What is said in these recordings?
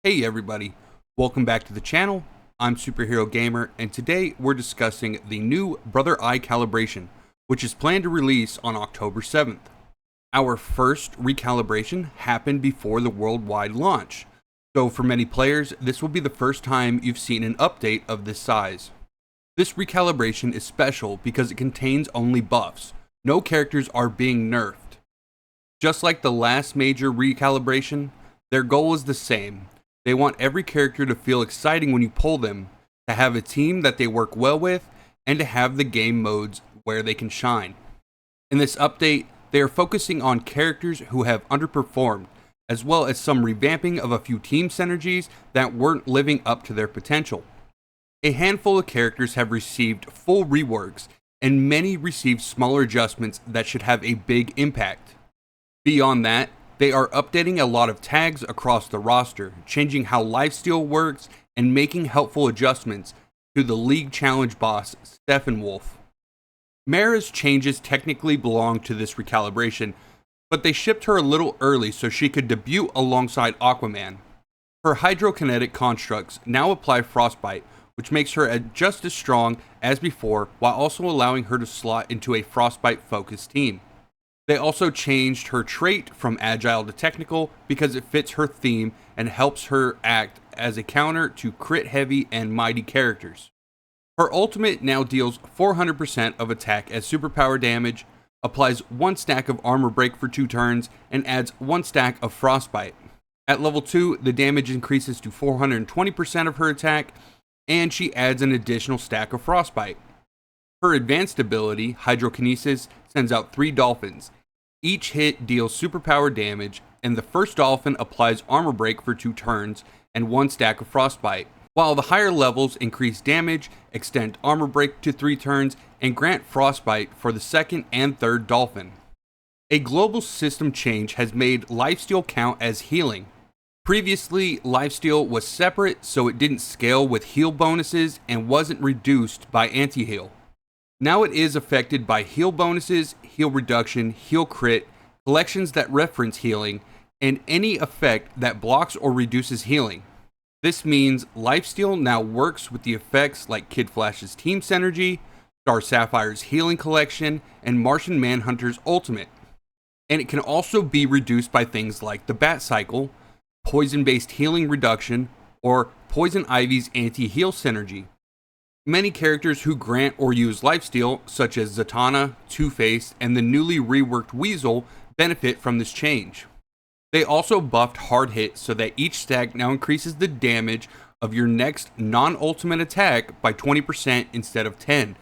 Hey everybody, welcome back to the channel. I'm Superhero Gamer, and today we're discussing the new Brother Eye Calibration, which is planned to release on October 7th. Our first recalibration happened before the worldwide launch, so for many players, this will be the first time you've seen an update of this size. This recalibration is special because it contains only buffs. No characters are being nerfed. Just like the last major recalibration, their goal is the same. They want every character to feel exciting when you pull them, to have a team that they work well with, and to have the game modes where they can shine. In this update, they are focusing on characters who have underperformed, as well as some revamping of a few team synergies that weren't living up to their potential. A handful of characters have received full reworks, and many received smaller adjustments that should have a big impact. Beyond that, they are updating a lot of tags across the roster, changing how Lifesteal works, and making helpful adjustments to the League Challenge boss, Steppenwolf. Mera's changes technically belong to this recalibration, but they shipped her a little early so she could debut alongside Aquaman. Her hydrokinetic constructs now apply Frostbite, which makes her just as strong as before, while also allowing her to slot into a Frostbite-focused team. They also changed her trait from agile to technical because it fits her theme and helps her act as a counter to crit heavy and mighty characters. Her ultimate now deals 400% of attack as superpower damage, applies 1 stack of armor break for 2 turns, and adds 1 stack of frostbite. At level 2, the damage increases to 420% of her attack, and she adds an additional stack of frostbite. Her advanced ability, Hydrokinesis, sends out 3 dolphins. Each hit deals superpower damage, and the first dolphin applies armor break for 2 turns and 1 stack of frostbite, while the higher levels increase damage, extend armor break to 3 turns, and grant frostbite for the second and third dolphin. A global system change has made Lifesteal count as healing. Previously, Lifesteal was separate, so it didn't scale with heal bonuses and wasn't reduced by anti-heal. Now it is affected by heal bonuses, heal reduction, heal crit, collections that reference healing, and any effect that blocks or reduces healing. This means Lifesteal now works with the effects like Kid Flash's Team Synergy, Star Sapphire's Healing Collection, and Martian Manhunter's Ultimate. And it can also be reduced by things like the Bat Cycle, Poison-based Healing Reduction, or Poison Ivy's Anti-Heal Synergy. Many characters who grant or use Lifesteal, such as Zatanna, Two-Face, and the newly reworked Weasel, benefit from this change. They also buffed Hard Hit so that each stack now increases the damage of your next non-ultimate attack by 20% instead of 10%.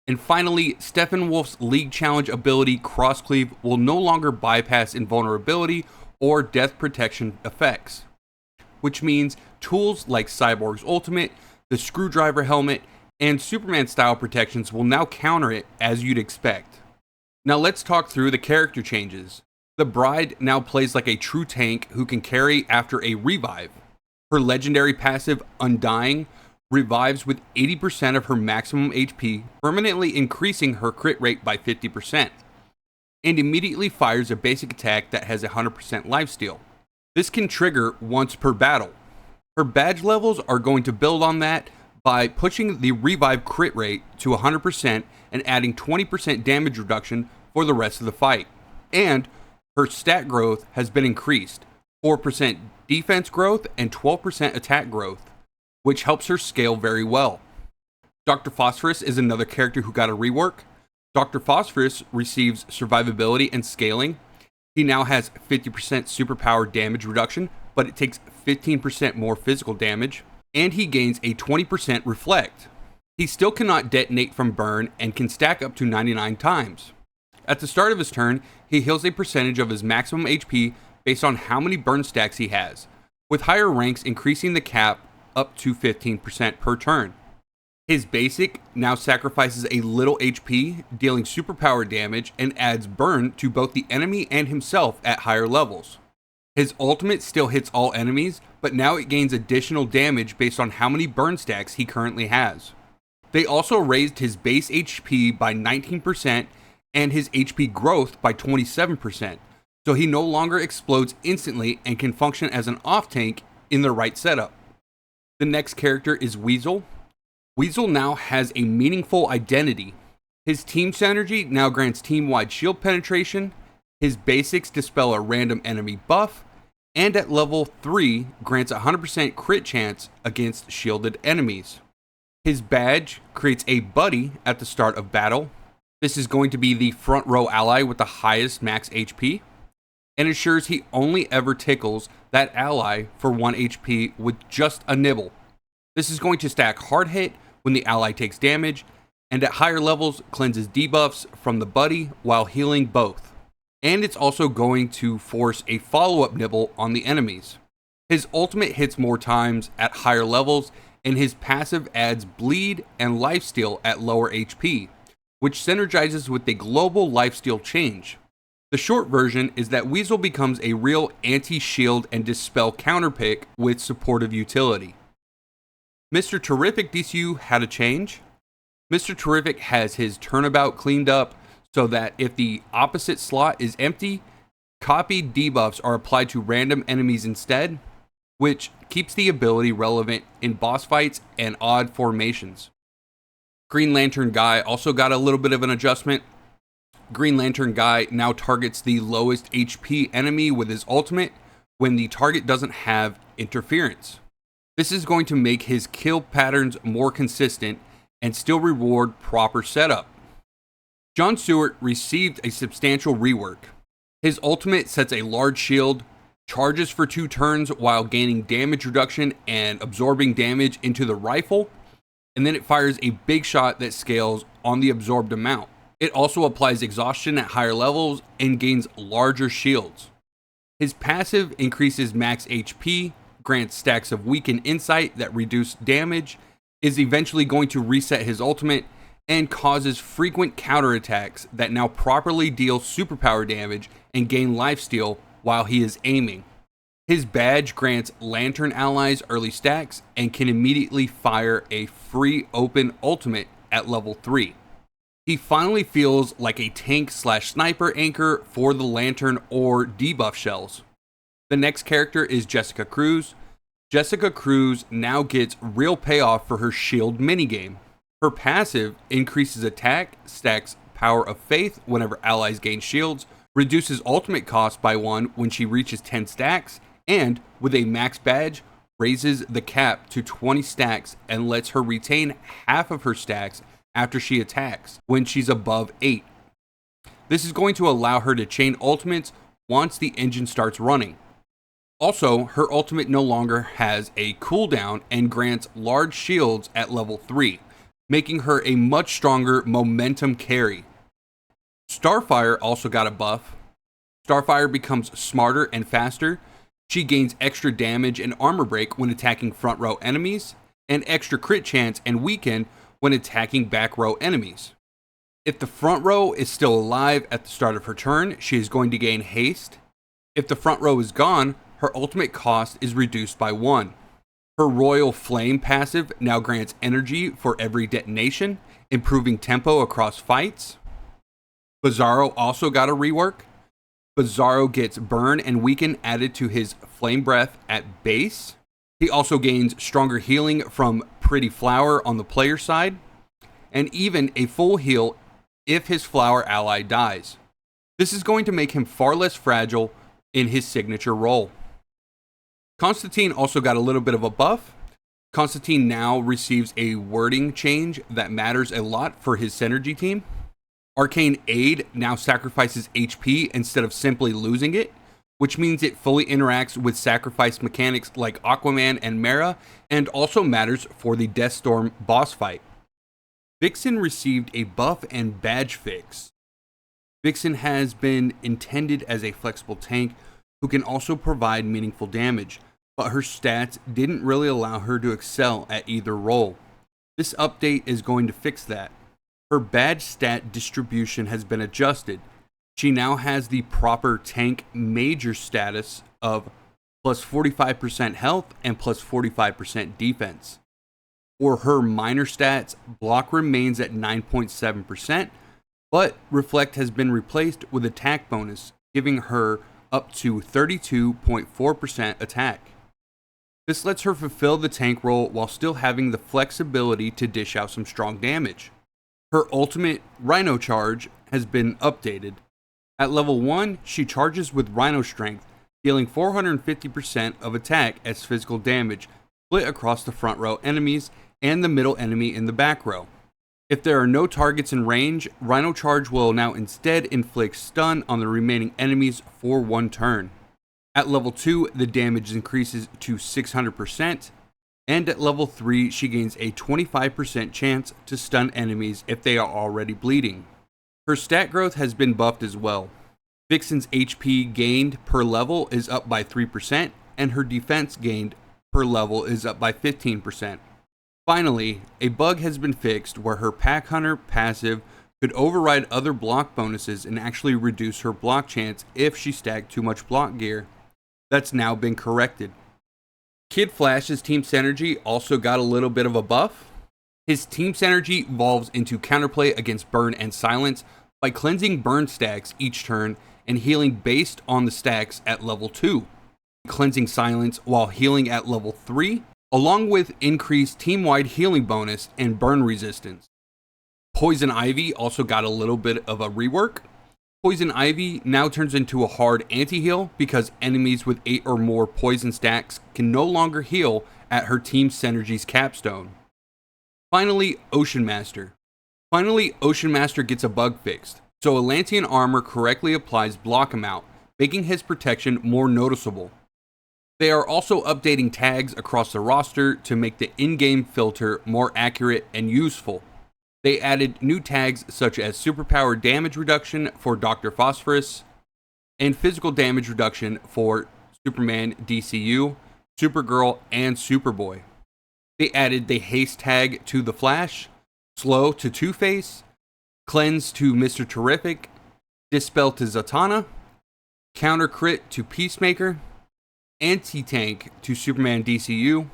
And finally, Steppenwolf's League Challenge ability Crosscleave will no longer bypass invulnerability or death protection effects, which means tools like Cyborg's Ultimate, the Screwdriver Helmet, and Superman-style protections will now counter it as you'd expect. Now let's talk through the character changes. The Bride now plays like a true tank who can carry after a revive. Her legendary passive, Undying, revives with 80% of her maximum HP, permanently increasing her crit rate by 50%, and immediately fires a basic attack that has 100% lifesteal. This can trigger once per battle. Her badge levels are going to build on that by pushing the revive crit rate to 100% and adding 20% damage reduction for the rest of the fight. And her stat growth has been increased, 4% defense growth and 12% attack growth, which helps her scale very well. Dr. Phosphorus is another character who got a rework. Dr. Phosphorus receives survivability and scaling. He now has 50% superpower damage reduction, but it takes 15% more physical damage, and he gains a 20% reflect. He still cannot detonate from burn and can stack up to 99 times. At the start of his turn, he heals a percentage of his maximum HP based on how many burn stacks he has, with higher ranks increasing the cap up to 15% per turn. His basic now sacrifices a little HP, dealing superpower damage, and adds burn to both the enemy and himself at higher levels. His ultimate still hits all enemies, but now it gains additional damage based on how many burn stacks he currently has. They also raised his base HP by 19% and his HP growth by 27%, so he no longer explodes instantly and can function as an off tank in the right setup. The next character is Weasel. Weasel now has a meaningful identity. His team synergy now grants team-wide shield penetration, his basics dispel a random enemy buff, and at level 3 grants a 100% crit chance against shielded enemies. His badge creates a buddy at the start of battle. This is going to be the front row ally with the highest max HP, and ensures he only ever tickles that ally for 1 HP with just a nibble. This is going to stack hard hit when the ally takes damage, and at higher levels cleanses debuffs from the buddy while healing both. And it's also going to force a follow-up nibble on the enemies. His ultimate hits more times at higher levels, and his passive adds bleed and lifesteal at lower HP, which synergizes with the global lifesteal change. The short version is that Weasel becomes a real anti-shield and dispel counterpick with supportive utility. Mr. Terrific DCU had a change. Mr. Terrific has his turnabout cleaned up so that if the opposite slot is empty, copied debuffs are applied to random enemies instead, which keeps the ability relevant in boss fights and odd formations. Green Lantern Guy also got a little bit of an adjustment. Green Lantern Guy now targets the lowest HP enemy with his ultimate when the target doesn't have interference. This is going to make his kill patterns more consistent and still reward proper setup. John Stewart received a substantial rework. His ultimate sets a large shield, charges for 2 turns while gaining damage reduction and absorbing damage into the rifle, and then it fires a big shot that scales on the absorbed amount. It also applies exhaustion at higher levels and gains larger shields. His passive increases max HP, grants stacks of weaken insight that reduce damage, is eventually going to reset his ultimate, and causes frequent counterattacks that now properly deal superpower damage and gain lifesteal while he is aiming. His badge grants Lantern allies early stacks and can immediately fire a free open ultimate at level 3. He finally feels like a tank/sniper anchor for the Lantern or debuff shells. The next character is Jessica Cruz. Jessica Cruz now gets real payoff for her shield minigame. Her passive increases attack, stacks Power of Faith whenever allies gain shields, reduces ultimate cost by 1 when she reaches 10 stacks, and with a max badge, raises the cap to 20 stacks and lets her retain half of her stacks after she attacks when she's above 8. This is going to allow her to chain ultimates once the engine starts running. Also, her ultimate no longer has a cooldown and grants large shields at level 3, making her a much stronger momentum carry. Starfire also got a buff. Starfire becomes smarter and faster. She gains extra damage and armor break when attacking front row enemies, and extra crit chance and weaken when attacking back row enemies. If the front row is still alive at the start of her turn, she is going to gain haste. If the front row is gone, her ultimate cost is reduced by 1. Her Royal Flame passive now grants energy for every detonation, improving tempo across fights. Bizarro also got a rework. Bizarro gets burn and weaken added to his flame breath at base. He also gains stronger healing from Pretty Flower on the player side, and even a full heal if his flower ally dies. This is going to make him far less fragile in his signature role. Constantine also got a little bit of a buff. Constantine now receives a wording change that matters a lot for his synergy team. Arcane Aid now sacrifices HP instead of simply losing it, which means it fully interacts with sacrifice mechanics like Aquaman and Mera, and also matters for the Deathstorm boss fight. Vixen received a buff and badge fix. Vixen has been intended as a flexible tank who can also provide meaningful damage, but her stats didn't really allow her to excel at either role. This update is going to fix that. Her badge stat distribution has been adjusted. She now has the proper tank major status of plus 45% health and plus 45% defense. For her minor stats, block remains at 9.7%, but reflect has been replaced with attack bonus, giving her up to 32.4% attack. This lets her fulfill the tank role while still having the flexibility to dish out some strong damage. Her ultimate Rhino charge has been updated. At level 1, she charges with Rhino Strength, dealing 450% of attack as physical damage, split across the front row enemies and the middle enemy in the back row. If there are no targets in range, Rhino Charge will now instead inflict stun on the remaining enemies for 1 turn. At level 2, the damage increases to 600%, and at level 3, she gains a 25% chance to stun enemies if they are already bleeding. Her stat growth has been buffed as well. Vixen's HP gained per level is up by 3%, and her defense gained per level is up by 15%. Finally, a bug has been fixed where her Pack Hunter passive could override other block bonuses and actually reduce her block chance if she stacked too much block gear. That's now been corrected. Kid Flash's Team Synergy also got a little bit of a buff. His Team Synergy evolves into counterplay against burn and silence by cleansing burn stacks each turn and healing based on the stacks at level 2. Cleansing silence while healing at level 3, along with increased team-wide healing bonus and burn resistance. Poison Ivy also got a little bit of a rework. Poison Ivy now turns into a hard anti-heal because enemies with 8 or more poison stacks can no longer heal at her Team Synergy's capstone. Finally, Ocean Master. Ocean Master gets a bug fixed, so Atlantean armor correctly applies block amount, making his protection more noticeable. They are also updating tags across the roster to make the in-game filter more accurate and useful. They added new tags such as superpower damage reduction for Dr. Phosphorus and physical damage reduction for Superman DCU, Supergirl, and Superboy. They added the haste tag to the Flash, slow to Two-Face, cleanse to Mr. Terrific, dispel to Zatanna, counter crit to Peacemaker, anti-tank to Superman DCU,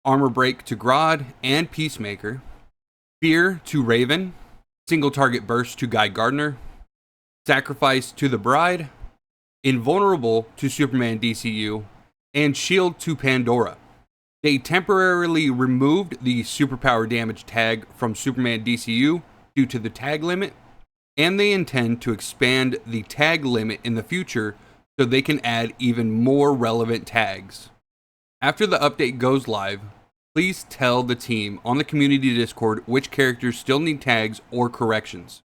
armor break to Grodd and Peacemaker, fear to Raven, single target burst to Guy Gardner, sacrifice to the Bride, invulnerable to Superman DCU, and shield to Pandora. They temporarily removed the superpower damage tag from Superman DCU due to the tag limit, and they intend to expand the tag limit in the future so they can add even more relevant tags. After the update goes live, please tell the team on the community Discord which characters still need tags or corrections.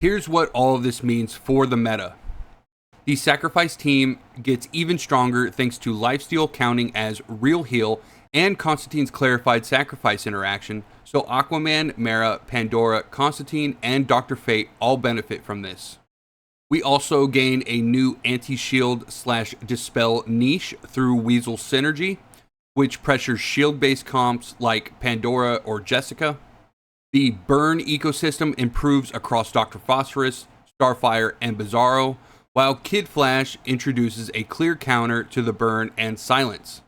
Here's what all of this means for the meta. The Sacrifice team gets even stronger thanks to Lifesteal counting as real heal and Constantine's clarified sacrifice interaction, so Aquaman, Mera, Pandora, Constantine, and Dr. Fate all benefit from this. We also gain a new anti-shield/dispel niche through Weasel Synergy, which pressures shield-based comps like Pandora or Jessica. The burn ecosystem improves across Dr. Phosphorus, Starfire, and Bizarro, while Kid Flash introduces a clear counter to the burn and silence.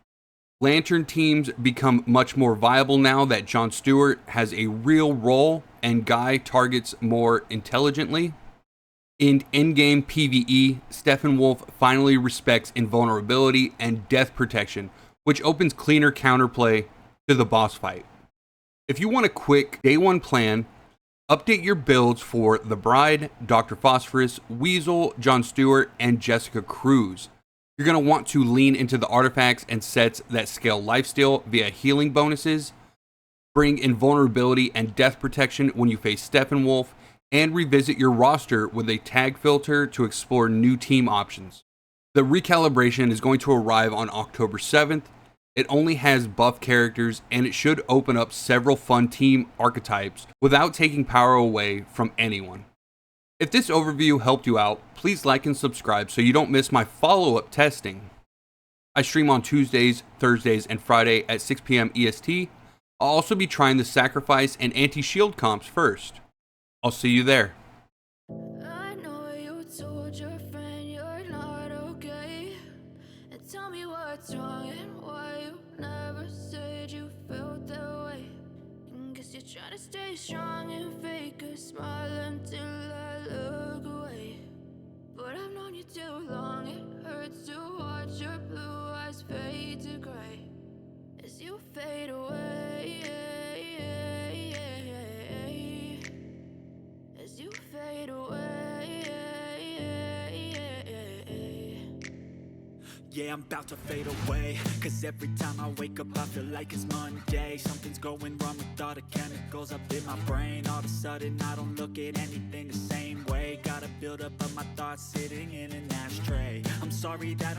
Lantern teams become much more viable now that John Stewart has a real role and Guy targets more intelligently. In in-game PvE, Steppenwolf finally respects invulnerability and death protection, which opens cleaner counterplay to the boss fight. If you want a quick day one plan, update your builds for The Bride, Dr. Phosphorus, Weasel, John Stewart, and Jessica Cruz. You're going to want to lean into the artifacts and sets that scale lifesteal via healing bonuses, bring invulnerability and death protection when you face Steppenwolf, and revisit your roster with a tag filter to explore new team options. The recalibration is going to arrive on October 7th. It only has buff characters and it should open up several fun team archetypes without taking power away from anyone. If this overview helped you out, please like and subscribe so you don't miss my follow-up testing. I stream on Tuesdays, Thursdays, and Friday at 6 PM EST. I'll also be trying the Sacrifice and Anti-Shield comps first. I'll see you there. I know you told your friend you're not okay, and tell me what's wrong and why you never said you felt that way. And guess you're trying to stay strong and fake a smile until I look away. But I've known you too long, it hurts to watch your blue eyes fade to gray. Yeah, I'm about to fade away, cause every time I wake up I feel like it's Monday. Something's going wrong with all the chemicals up in my brain. All of a sudden I don't look at anything the same way. Gotta build up of my thoughts sitting in an ashtray. I'm sorry that